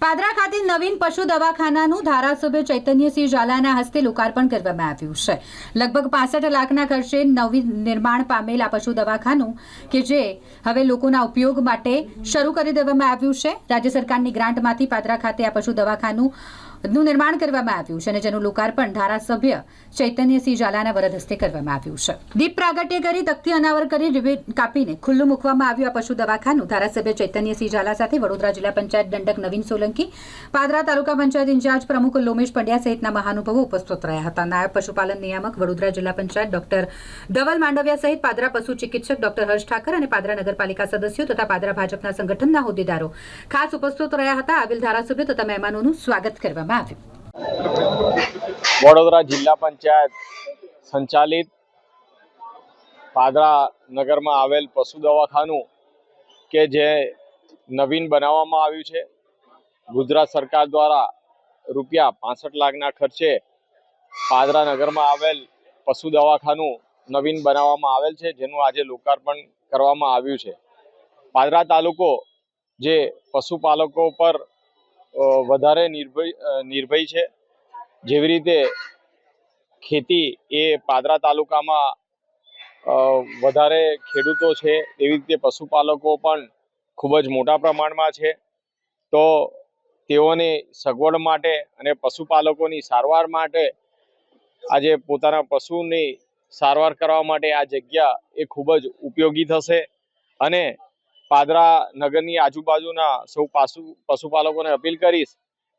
પાદરા ખાતે નવીન પશુ દવાખાનાનું ધારાસભ્ય ચૈતન્યસિંહ ઝાલાના હસ્તે લોકાર્પણ કરવામાં આવ્યું છે। લગભગ 65 લાખના ખર્ચે નવીન નિર્માણ પામેલ આ પશુ દવાખાનું કે જે હવે લોકોના ઉપયોગ માટે શરૂ કરી દેવામાં આવ્યું છે। રાજ્ય સરકારની ગ્રાન્ટમાંથી પાદરા ખાતે આ પશુ દવાખાનું નિર્માણ કરવામાં આવ્યું છે અને જેનું લોકાર્પણ ધારાસભ્ય ચૈતન્યસિંહ ઝાલાના વરદ હસ્તે કરવામાં આવ્યું છે। દીપ પ્રાગટ્ય કરી તકતી અનાવર કરી રિબેન કાપીને ખુલ્લું મૂકવામાં આવ્યું આ પશુ દવાખાનું। ધારાસભ્ય ચૈતન્યસિંહ ઝાલા સાથે વડોદરા જિલ્લા પંચાયત દંડક નવીન સોલંકી, પાદરા તાલુકા પંચાયત ઇન્ચાર્જ પ્રમુખ લોમેશ પંડ્યા સહિતના મહાનુભાવો ઉપસ્થિત રહ્યા હતા। નાયબ પશુપાલન નિયામક વડોદરા જિલ્લા પંચાયત ડોક્ટર ધવલ માંડવિયા સહિત પાદરા પશુ ચિકિત્સક ડોક્ટર હર્ષ ઠાકર અને પાદરા નગરપાલિકા સદસ્યો તથા પાદરા ભાજપના સંગઠનના હોદ્દેદારો ખાસ ઉપસ્થિત રહ્યા હતા। આવેલ ધારાસભ્યો તથા મહેમાનોનું સ્વાગત કરવામાં આવ્યું। વડોદરા જિલ્લા પંચાયત સંચાલિત પાદરા નગરમાં આવેલ પશુ દવાખાનું કે જે નવીન બનાવવામાં આવ્યું છે। ગુજરાત સરકાર દ્વારા રૂપિયા 65 લાખના ખર્ચે પાદરા નગરમાં આવેલ પશુ દવાખાનું નવીન બનાવવામાં આવેલ છે, જેનું આજે લોકાર્પણ કરવામાં આવ્યું છે। પાદરા તાલુકો જે પશુપાલકો પર વધારે નિર્ભય છે, જેવી રીતે ખેતી એ પાદરા તાલુકામાં વધારે ખેડૂતો છે, એવી રીતે પશુપાલકો પણ ખૂબ જ મોટા પ્રમાણમાં છે। તો તેઓની સગવડ માટે અને પશુપાલકોની સારવાર માટે આજે પોતાના પશુની સારવાર કરવા માટે આ જગ્યા એ ખૂબ જ ઉપયોગી થશે અને પાદરા નગરની આજુબાજુના સૌ પશુપાલકોને અપીલ કરીશ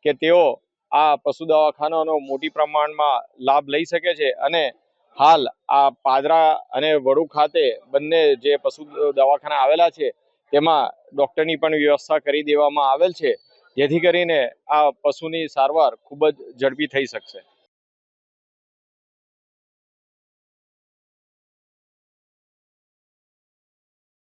કે તેઓ આ પશુ દવાખાનાનો મોટી પ્રમાણમાં લાભ લઈ શકે છે અને હાલ આ પાદરા અને વડુ ખાતે બંને જે પશુ દવાખાના આવેલા છે તેમાં ડૉક્ટરની પણ વ્યવસ્થા કરી દેવામાં આવેલ છે, જેથી કરીને આ પશુની સારવાર ખૂબ જ ઝડપી થઈ શકશે।